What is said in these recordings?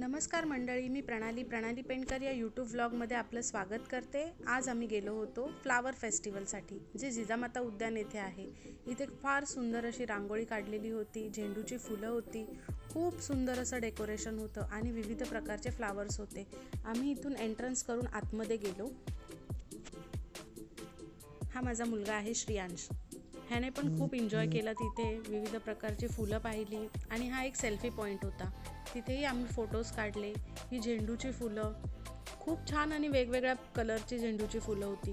नमस्कार मंडळी, मी प्रणाली पेंटकर या यूट्यूब व्लॉगमध्ये आपलं स्वागत करते। आज आम्ही गेलो होतो फ्लावर फेस्टिवलसाठी, जे जिजामाता उद्यान येथे आहे। इथे फार सुंदर अशी रांगोळी काढलेली होती, झेंडूची फुलं होती, खूप सुंदर असं डेकोरेशन होतं आणि विविध प्रकारचे फ्लावर्स होते। आम्ही इथून एंट्रन्स करून आतमध्ये गेलो। हा माझा मुलगा आहे श्रियांश, ह्याने पण खूप एन्जॉय केला। तिथे विविध प्रकारची फुलं पाहिली आणि हा एक सेल्फी पॉइंट होता, तिथेही आम्ही फोटोज काढले। ही झेंडूची फुलं खूप छान आणि वेगवेगळ्या कलरची झेंडूची फुलं होती,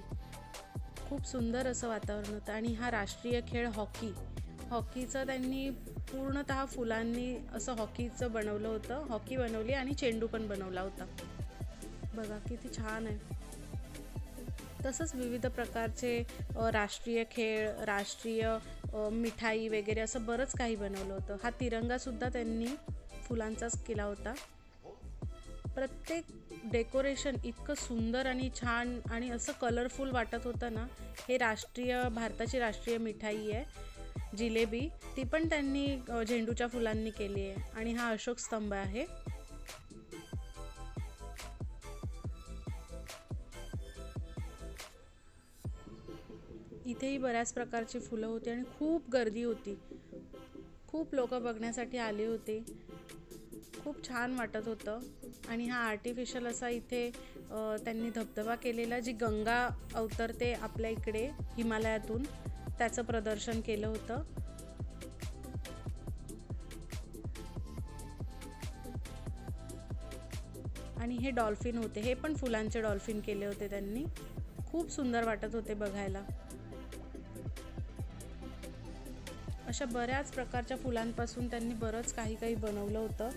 खूप सुंदर असं वातावरण होतं। आणि हा राष्ट्रीय खेळ हॉकीचं त्यांनी पूर्णतः फुलांनी असं हॉकीचं बनवलं होतं, हॉकी बनवली आणि चेंडू पण बनवला होता। बघा किती छान आहे। तसंच विविध प्रकारचे राष्ट्रीय खेळ, राष्ट्रीय मिठाई वगैरे असं बरंच काही बनवलं होतं। हा तिरंगासुद्धा त्यांनी फुलांचाच केला होता। प्रत्येक डेकोरेशन इतकं सुंदर आणि छान आणि असं कलरफुल वाटत होतं ना। हे भारताची राष्ट्रीय मिठाई आहे जिलेबी, ती पण त्यांनी झेंडूच्या फुलांनी केली आहे। आणि हा अशोक स्तंभ आहे। इथेही बऱ्याच प्रकारची फुलं होती आणि खूप गर्दी होती, खूप लोक बघण्यासाठी आले होते। खूप छान वाटत होतं। आणि हा आर्टिफिशियल असा इथे त्यांनी धबधबा केलेला, जी गंगा अवतरते आपल्या इकडे हिमालयातून, त्याचं प्रदर्शन केलं होतं। आणि हे डॉल्फिन होते, हे पण फुलांचे डॉल्फिन केले होते त्यांनी, खूप सुंदर वाटत होते बघायला। अशा बऱ्याच प्रकारच्या फुलांपासून त्यांनी बरंच काही बनवलं होतं।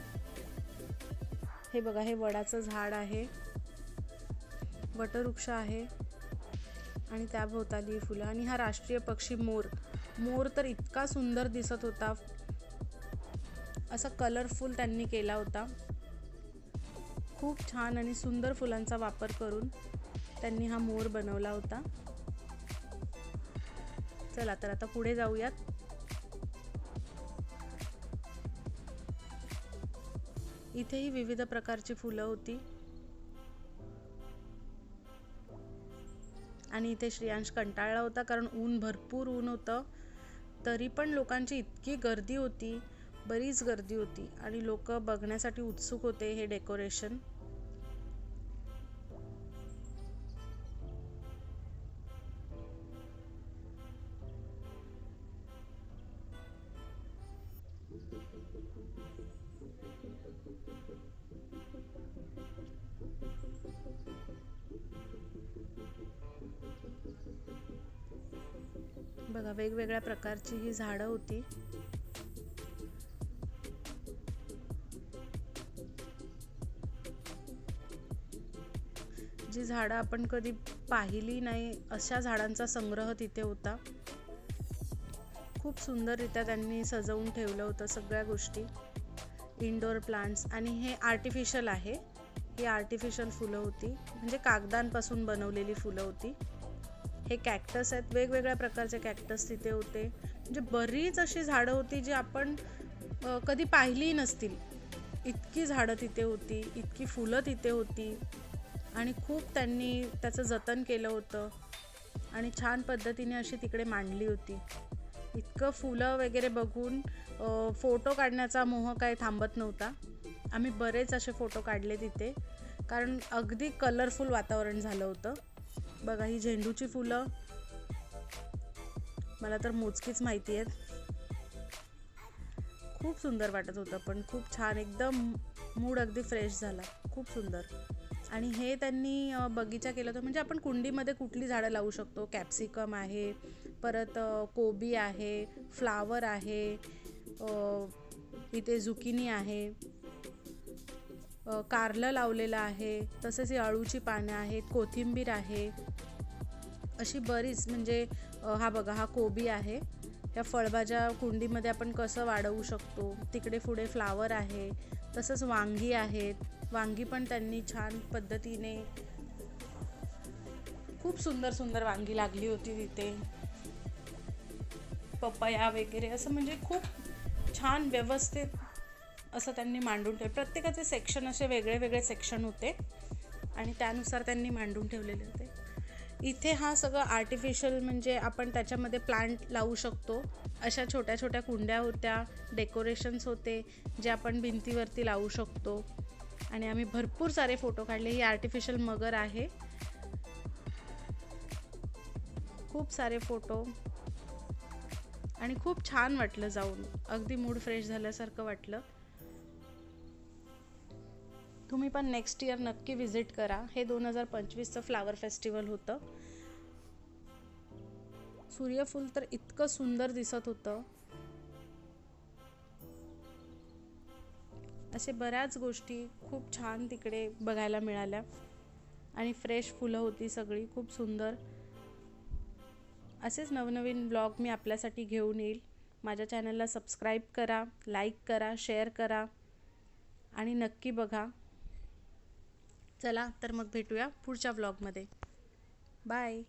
हे बघा, हे वडाचं झाड आहे, वटवृक्ष आहे आणि त्याभोवताली फुलं। आणि हा राष्ट्रीय पक्षी मोर तर इतका सुंदर दिसत होता, असा कलरफुल त्यांनी केला होता। खूप छान आणि सुंदर फुलांचा वापर करून त्यांनी हा मोर बनवला होता। चला तर आता पुढे जाऊयात। इथेही विविध प्रकारची फुलं होती आणि इथे श्रियांश कंटाळला होता, कारण भरपूर ऊन होतं। तरी पण लोकांची इतकी गर्दी होती, बरीच गर्दी होती आणि लोक बघण्यासाठी उत्सुक होते हे डेकोरेशन। बघा, वेगवेगळ्या प्रकारची ही झाडं होती। जी झाडं आपण कधी पाहिली नाही, अशा झाडांचा संग्रह तिथे होता। खूप सुंदररित्या त्यांनी सजवून ठेवलं होतं सगळ्या गोष्टी, इंडोर प्लांट्स। आणि हे आर्टिफिशियल आहे, ही आर्टिफिशियल फुलं होती, म्हणजे कागदांपासून बनवलेली फुलं होती। हे कॅक्टस आहेत, वेगवेगळ्या प्रकारचे कॅक्टस तिथे होते, म्हणजे बरीच अशी झाडं होती जी आपण कधी पाहिली नसतील। इतकी झाडं तिथे होती, इतकी फुलं तिथे होती आणि खूप त्यांनी त्याचं जतन केलं होतं आणि छान पद्धतीने अशी तिकडे मांडली होती। इतकं फुलं वगैरे बघून फोटो काढण्याचा मोह काय थांबत नव्हता। आम्ही बरेच असे फोटो काढले तिथे, कारण अगदी कलरफुल वातावरण झालं होतं। बघा, ही झेंडूची फुलं मला तर मोजकीच माहिती आहेत। खूप सुंदर वाटत होतं, पण खूप छान, एकदम मूड अगदी फ्रेश झाला, खूप सुंदर। आणि हे त्यांनी बगीचा केला होता, म्हणजे आपण कुंडीमध्ये कुठली झाडं लावू शकतो। कॅप्सिकम आहे, परत कोबी आहे, फ्लावर आहे, इथे झुकिनी आहे, कारलं लावलेलं आहे, तसेच ही अळूची पानं आहेत, कोथिंबीर आहे, अशी बरीच। म्हणजे हा बघा, हा कोबी आहे, या फळभाज्या कुंडीमध्ये आपण कसं वाढवू शकतो। तिकडे पुढे फ्लावर आहे, तसंच वांगी आहेत, वांगी पण त्यांनी छान पद्धतीने, खूप सुंदर वांगी लागली होती तिथे। पपया वगैरे असं, म्हणजे खूप छान व्यवस्थित असं त्यांनी मांडून ठेवलं. प्रत्येकाचे सेक्शन असे वेगळे वेगळे सेक्शन होते आणि त्यानुसार त्यांनी मांडून ठेवलेले होते. इथे हा सगळं आर्टिफिशियल म्हणजे आपण त्याच्यामध्ये प्लांट लावू शकतो अशा छोट्या छोट्या कुंड्या होत्या, डेकोरेशन्स होते जे आपण भिंतीवरती लावू शकतो. आणि आम्ही भरपूर सारे फोटो काढले. ही आर्टिफिशियल मगर आहे. खूप सारे फोटो आणि खूप छान वाटलं जाऊन. अगदी मूड फ्रेश झाल्यासारखं वाटलं. तुम्ही पण नेक्स्ट इयर नक्की विजिट करा. हे 2025चं फ्लावर फेस्टिवल होतं. सूर्यफूल तर इतकं सुंदर दिसत होतं. असे बऱ्याच गोष्टी खूप छान तिकडे बघायला मिळाल्या आणि फ्रेश फुलं होती सगळी, खूप सुंदर. असेच नवनवीन ब्लॉग मी आपल्यासाठी घेऊन येईल. माझ्या चॅनलला सबस्क्राईब करा, लाईक करा, शेअर करा आणि नक्की बघा. चला तर मग भेटूया पुढच्या ब्लॉगमध्ये. बाय.